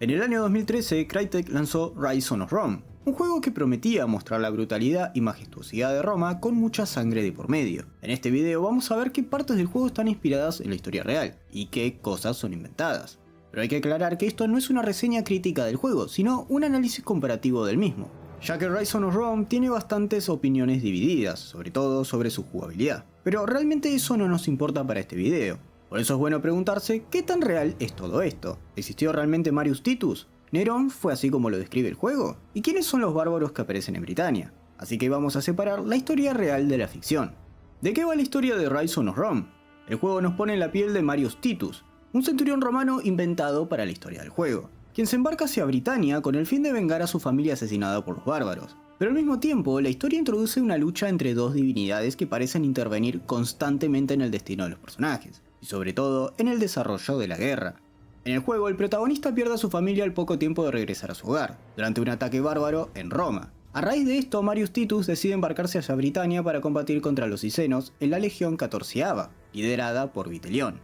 En el año 2013, Crytek lanzó Rise of Rome, un juego que prometía mostrar la brutalidad y majestuosidad de Roma con mucha sangre de por medio. En este video vamos a ver qué partes del juego están inspiradas en la historia real, y qué cosas son inventadas. Pero hay que aclarar que esto no es una reseña crítica del juego, sino un análisis comparativo del mismo, ya que Rise of Rome tiene bastantes opiniones divididas, sobre todo sobre su jugabilidad. Pero realmente eso no nos importa para este video. Por eso es bueno preguntarse qué tan real es todo esto. ¿Existió realmente Marius Titus? ¿Nerón fue así como lo describe el juego? ¿Y quiénes son los bárbaros que aparecen en Britania? Así que vamos a separar la historia real de la ficción. ¿De qué va la historia de Rise of Rome? El juego nos pone en la piel de Marius Titus, un centurión romano inventado para la historia del juego, quien se embarca hacia Britania con el fin de vengar a su familia asesinada por los bárbaros. Pero al mismo tiempo, la historia introduce una lucha entre dos divinidades que parecen intervenir constantemente en el destino de los personajes, y sobre todo en el desarrollo de la guerra. En el juego, el protagonista pierde a su familia al poco tiempo de regresar a su hogar, durante un ataque bárbaro en Roma. A raíz de esto, Marius Titus decide embarcarse hacia Britania para combatir contra los Cicenos en la Legión 14ª, liderada por Vitelión.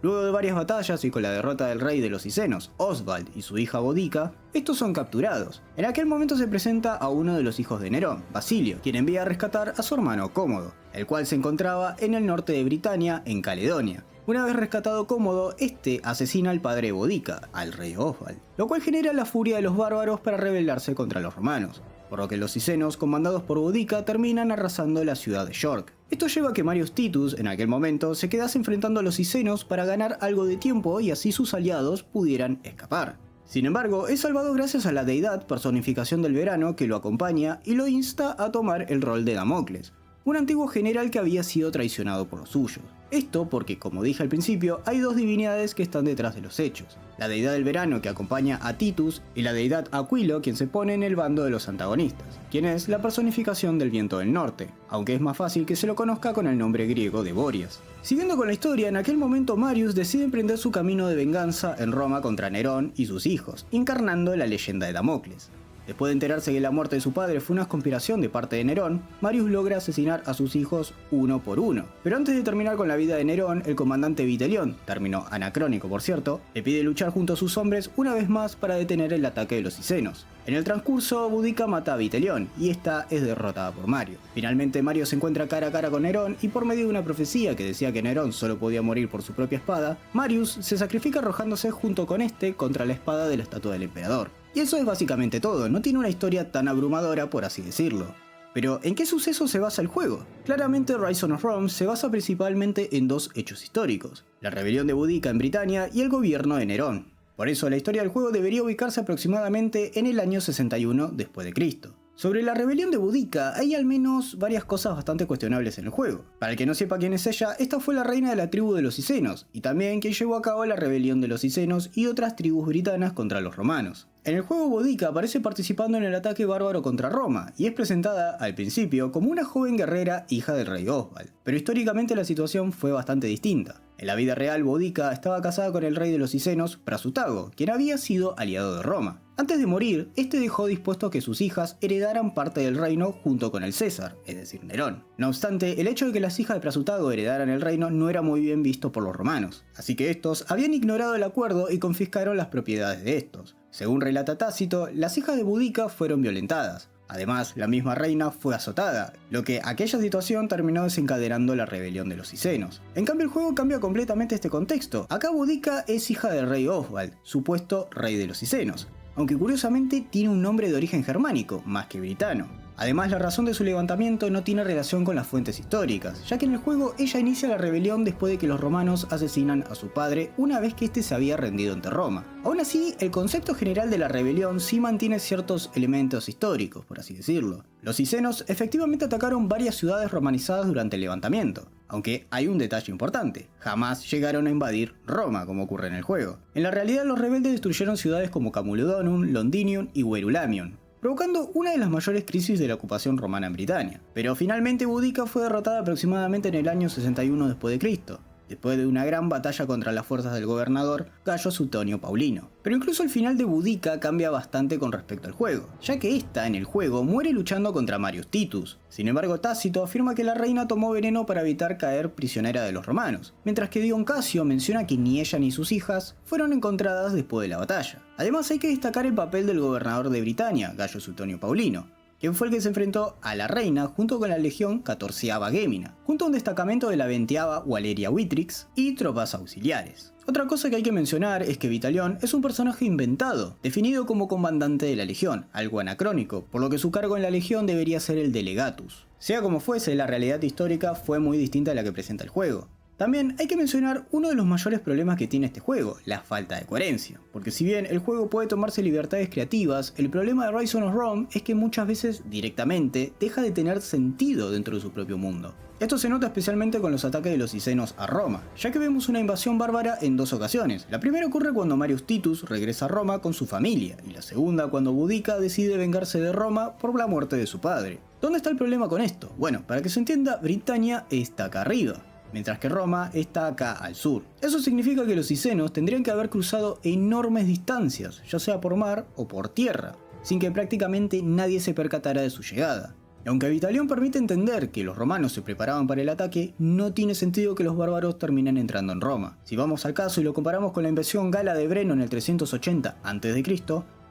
Luego de varias batallas y con la derrota del rey de los Cicenos, Oswald, y su hija Boudica, estos son capturados. En aquel momento se presenta a uno de los hijos de Nerón, Basilio, quien envía a rescatar a su hermano Cómodo, el cual se encontraba en el norte de Britania, en Caledonia. Una vez rescatado Cómodo, este asesina al padre de Boudica, al rey Oswald, lo cual genera la furia de los bárbaros para rebelarse contra los romanos, por lo que los cicenos, comandados por Boudica, terminan arrasando la ciudad de York. Esto lleva a que Marius Titus, en aquel momento, se quedase enfrentando a los cicenos para ganar algo de tiempo y así sus aliados pudieran escapar. Sin embargo, es salvado gracias a la deidad, personificación del verano, que lo acompaña y lo insta a tomar el rol de Damocles, un antiguo general que había sido traicionado por los suyos. Esto porque, como dije al principio, hay dos divinidades que están detrás de los hechos: la deidad del verano que acompaña a Titus y la deidad Aquilo, quien se pone en el bando de los antagonistas, quien es la personificación del viento del norte, aunque es más fácil que se lo conozca con el nombre griego de Boreas. Siguiendo con la historia, en aquel momento Marius decide emprender su camino de venganza en Roma contra Nerón y sus hijos, encarnando la leyenda de Damocles. Después de enterarse que la muerte de su padre fue una conspiración de parte de Nerón, Marius logra asesinar a sus hijos uno por uno. Pero antes de terminar con la vida de Nerón, el comandante Vitelión, término anacrónico por cierto, le pide luchar junto a sus hombres una vez más para detener el ataque de los cicenos. En el transcurso, Boudica mata a Vitelión, y esta es derrotada por Mario. Finalmente, Mario se encuentra cara a cara con Nerón, y por medio de una profecía que decía que Nerón solo podía morir por su propia espada, Marius se sacrifica arrojándose junto con este contra la espada de la estatua del emperador. Y eso es básicamente todo, no tiene una historia tan abrumadora por así decirlo. Pero, ¿en qué suceso se basa el juego? Claramente Rise of Rome se basa principalmente en dos hechos históricos: la rebelión de Boudica en Britania y el gobierno de Nerón. Por eso la historia del juego debería ubicarse aproximadamente en el año 61 después de Cristo. Sobre la rebelión de Boudica hay al menos varias cosas bastante cuestionables en el juego. Para el que no sepa quién es ella, esta fue la reina de la tribu de los cicenos, y también quien llevó a cabo la rebelión de los cicenos y otras tribus britanas contra los romanos. En el juego, Boudica aparece participando en el ataque bárbaro contra Roma, y es presentada, al principio, como una joven guerrera hija del rey Oswald, pero históricamente la situación fue bastante distinta. En la vida real, Boudica estaba casada con el rey de los cicenos, Prasutago, quien había sido aliado de Roma. Antes de morir, este dejó dispuesto a que sus hijas heredaran parte del reino junto con el César, es decir, Nerón. No obstante, el hecho de que las hijas de Prasutago heredaran el reino no era muy bien visto por los romanos, así que estos habían ignorado el acuerdo y confiscaron las propiedades de estos. Según relata Tácito, las hijas de Boudica fueron violentadas. Además, la misma reina fue azotada, lo que aquella situación terminó desencadenando la rebelión de los cicenos. En cambio, el juego cambia completamente este contexto. Acá Boudica es hija del rey Oswald, supuesto rey de los cicenos, aunque curiosamente tiene un nombre de origen germánico, más que britano. Además, la razón de su levantamiento no tiene relación con las fuentes históricas, ya que en el juego ella inicia la rebelión después de que los romanos asesinan a su padre una vez que este se había rendido ante Roma. Aún así, el concepto general de la rebelión sí mantiene ciertos elementos históricos, por así decirlo. Los cicenos efectivamente atacaron varias ciudades romanizadas durante el levantamiento, aunque hay un detalle importante: jamás llegaron a invadir Roma como ocurre en el juego. En la realidad, los rebeldes destruyeron ciudades como Camulodunum, Londinium y Verulamium, provocando una de las mayores crisis de la ocupación romana en Britania. Pero finalmente Boudica fue derrotada aproximadamente en el año 61 después de Cristo. después de una gran batalla contra las fuerzas del gobernador Gayo Suetonio Paulino. Pero incluso el final de Boudica cambia bastante con respecto al juego, ya que esta en el juego muere luchando contra Marius Titus. Sin embargo, Tácito afirma que la reina tomó veneno para evitar caer prisionera de los romanos, mientras que Dion Casio menciona que ni ella ni sus hijas fueron encontradas después de la batalla. Además, hay que destacar el papel del gobernador de Britania, Gayo Suetonio Paulino, quien fue el que se enfrentó a la reina junto con la legión 14ª Gémina, junto a un destacamento de la 20ª Valeria Vitrix y tropas auxiliares. Otra cosa que hay que mencionar es que Vitalión es un personaje inventado, definido como comandante de la legión, algo anacrónico, por lo que su cargo en la legión debería ser el de legatus. Sea como fuese, la realidad histórica fue muy distinta a la que presenta el juego. También hay que mencionar uno de los mayores problemas que tiene este juego, la falta de coherencia. Porque si bien el juego puede tomarse libertades creativas, el problema de Rise of Rome es que muchas veces directamente deja de tener sentido dentro de su propio mundo. Esto se nota especialmente con los ataques de los Cicenos a Roma, ya que vemos una invasión bárbara en dos ocasiones. La primera ocurre cuando Marius Titus regresa a Roma con su familia, y la segunda cuando Boudica decide vengarse de Roma por la muerte de su padre. ¿Dónde está el problema con esto? Bueno, para que se entienda, Britania está acá arriba, mientras que Roma está acá al sur. Eso significa que los cicenos tendrían que haber cruzado enormes distancias, ya sea por mar o por tierra, sin que prácticamente nadie se percatara de su llegada. Y aunque Vitalión permite entender que los romanos se preparaban para el ataque, no tiene sentido que los bárbaros terminen entrando en Roma. Si vamos al caso y lo comparamos con la invasión gala de Breno en el 380 a.C.,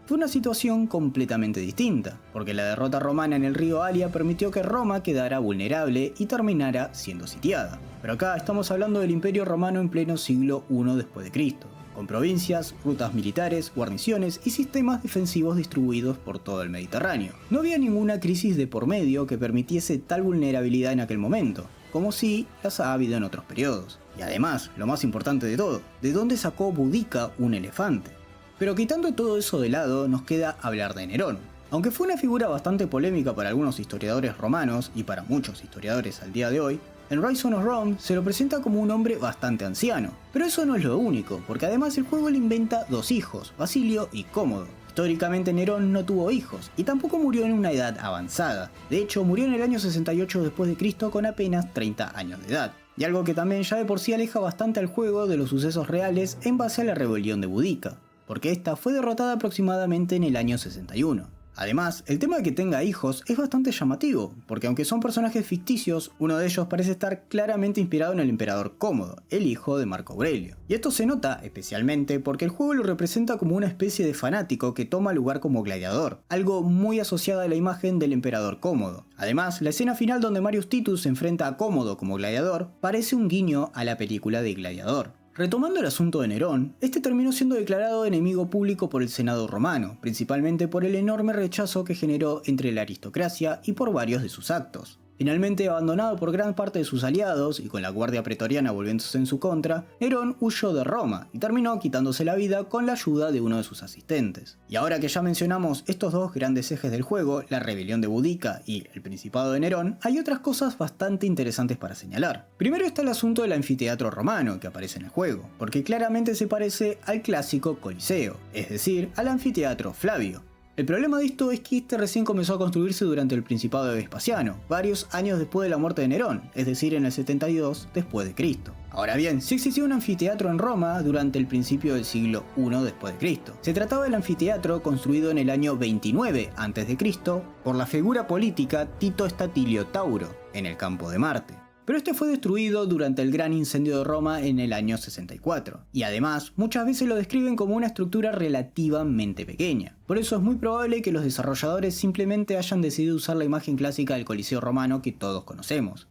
fue una situación completamente distinta, porque la derrota romana en el río Alia permitió que Roma quedara vulnerable y terminara siendo sitiada. Pero acá estamos hablando del Imperio Romano en pleno siglo I después de Cristo, con provincias, rutas militares, guarniciones y sistemas defensivos distribuidos por todo el Mediterráneo. No había ninguna crisis de por medio que permitiese tal vulnerabilidad en aquel momento, como si las ha habido en otros periodos. Y además, lo más importante de todo, ¿de dónde sacó Boudica un elefante? Pero quitando todo eso de lado, nos queda hablar de Nerón. Aunque fue una figura bastante polémica para algunos historiadores romanos y para muchos historiadores al día de hoy, en Rise of Rome se lo presenta como un hombre bastante anciano. Pero eso no es lo único, porque además el juego le inventa dos hijos, Basilio y Cómodo. Históricamente Nerón no tuvo hijos, y tampoco murió en una edad avanzada. De hecho, murió en el año 68 después de Cristo con apenas 30 años de edad. Y algo que también ya de por sí aleja bastante al juego de los sucesos reales en base a la rebelión de Boudica, porque esta fue derrotada aproximadamente en el año 61. Además, el tema de que tenga hijos es bastante llamativo, porque aunque son personajes ficticios, uno de ellos parece estar claramente inspirado en el emperador Cómodo, el hijo de Marco Aurelio. Y esto se nota especialmente porque el juego lo representa como una especie de fanático que toma lugar como gladiador, algo muy asociado a la imagen del emperador Cómodo. Además, la escena final donde Marius Titus se enfrenta a Cómodo como gladiador parece un guiño a la película de Gladiador. Retomando el asunto de Nerón, este terminó siendo declarado enemigo público por el Senado romano, principalmente por el enorme rechazo que generó entre la aristocracia y por varios de sus actos. Finalmente abandonado por gran parte de sus aliados y con la guardia pretoriana volviéndose en su contra, Nerón huyó de Roma y terminó quitándose la vida con la ayuda de uno de sus asistentes. Y ahora que ya mencionamos estos dos grandes ejes del juego, la rebelión de Boudica y el principado de Nerón, hay otras cosas bastante interesantes para señalar. Primero está el asunto del anfiteatro romano que aparece en el juego, porque claramente se parece al clásico Coliseo, es decir, al anfiteatro Flavio. El problema de esto es que este recién comenzó a construirse durante el principado de Vespasiano, varios años después de la muerte de Nerón, es decir, en el 72 después de Cristo. Ahora bien, sí existió un anfiteatro en Roma durante el principio del siglo I después de Cristo. Se trataba del anfiteatro construido en el año 29 a.C. por la figura política Tito Estatilio Tauro, en el campo de Marte. Pero este fue destruido durante el gran incendio de Roma en el año 64, y además muchas veces lo describen como una estructura relativamente pequeña. Por eso es muy probable que los desarrolladores simplemente hayan decidido usar la imagen clásica del Coliseo romano que todos conocemos.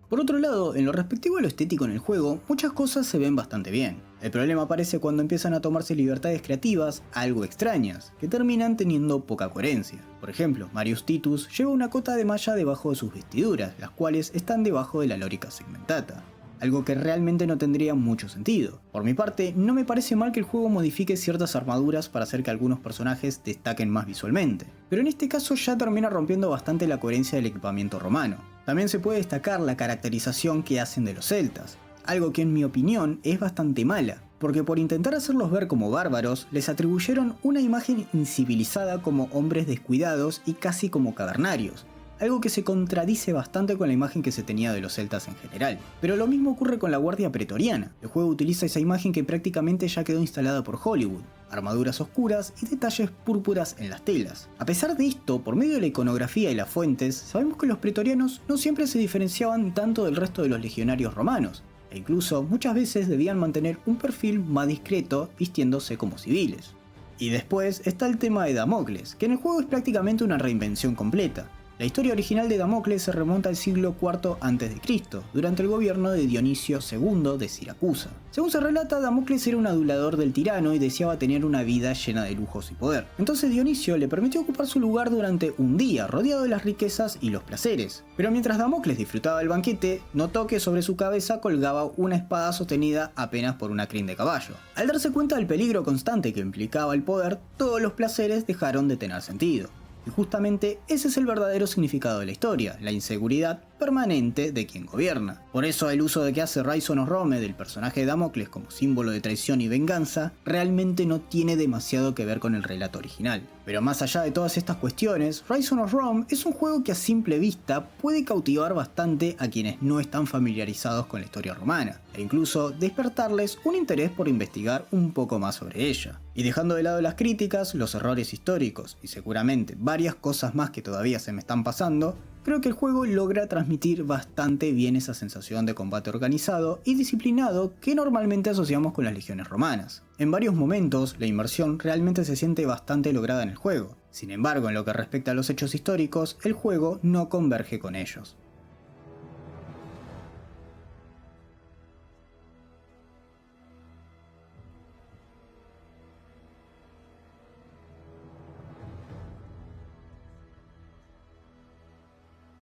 Por otro lado, en lo respectivo a lo estético en el juego, muchas cosas se ven bastante bien. El problema aparece cuando empiezan a tomarse libertades creativas algo extrañas, que terminan teniendo poca coherencia. Por ejemplo, Marius Titus lleva una cota de malla debajo de sus vestiduras, las cuales están debajo de la lorica segmentata, algo que realmente no tendría mucho sentido. Por mi parte, no me parece mal que el juego modifique ciertas armaduras para hacer que algunos personajes destaquen más visualmente, pero en este caso ya termina rompiendo bastante la coherencia del equipamiento romano. También se puede destacar la caracterización que hacen de los celtas, algo que en mi opinión es bastante mala, porque por intentar hacerlos ver como bárbaros, les atribuyeron una imagen incivilizada como hombres descuidados y casi como cavernarios, algo que se contradice bastante con la imagen que se tenía de los celtas en general. Pero lo mismo ocurre con la Guardia Pretoriana. El juego utiliza esa imagen que prácticamente ya quedó instalada por Hollywood, armaduras oscuras y detalles púrpuras en las telas. A pesar de esto, por medio de la iconografía y las fuentes, sabemos que los pretorianos no siempre se diferenciaban tanto del resto de los legionarios romanos, e incluso muchas veces debían mantener un perfil más discreto vistiéndose como civiles. Y después está el tema de Damocles, que en el juego es prácticamente una reinvención completa. La historia original de Damocles se remonta al siglo IV a.C., durante el gobierno de Dionisio II de Siracusa. Según se relata, Damocles era un adulador del tirano y deseaba tener una vida llena de lujos y poder. Entonces Dionisio le permitió ocupar su lugar durante un día, rodeado de las riquezas y los placeres. Pero mientras Damocles disfrutaba el banquete, notó que sobre su cabeza colgaba una espada sostenida apenas por una crin de caballo. Al darse cuenta del peligro constante que implicaba el poder, todos los placeres dejaron de tener sentido. Y justamente ese es el verdadero significado de la historia, la inseguridad permanente de quien gobierna. Por eso el uso de que hace Rise Son of Rome del personaje de Damocles como símbolo de traición y venganza realmente no tiene demasiado que ver con el relato original. Pero más allá de todas estas cuestiones, Rise Son of Rome es un juego que a simple vista puede cautivar bastante a quienes no están familiarizados con la historia romana, e incluso despertarles un interés por investigar un poco más sobre ella. Y dejando de lado las críticas, los errores históricos y seguramente varias cosas más que todavía se me están pasando, creo que el juego logra transmitir bastante bien esa sensación de combate organizado y disciplinado que normalmente asociamos con las legiones romanas. En varios momentos, la inmersión realmente se siente bastante lograda en el juego. Sin embargo, en lo que respecta a los hechos históricos, el juego no converge con ellos.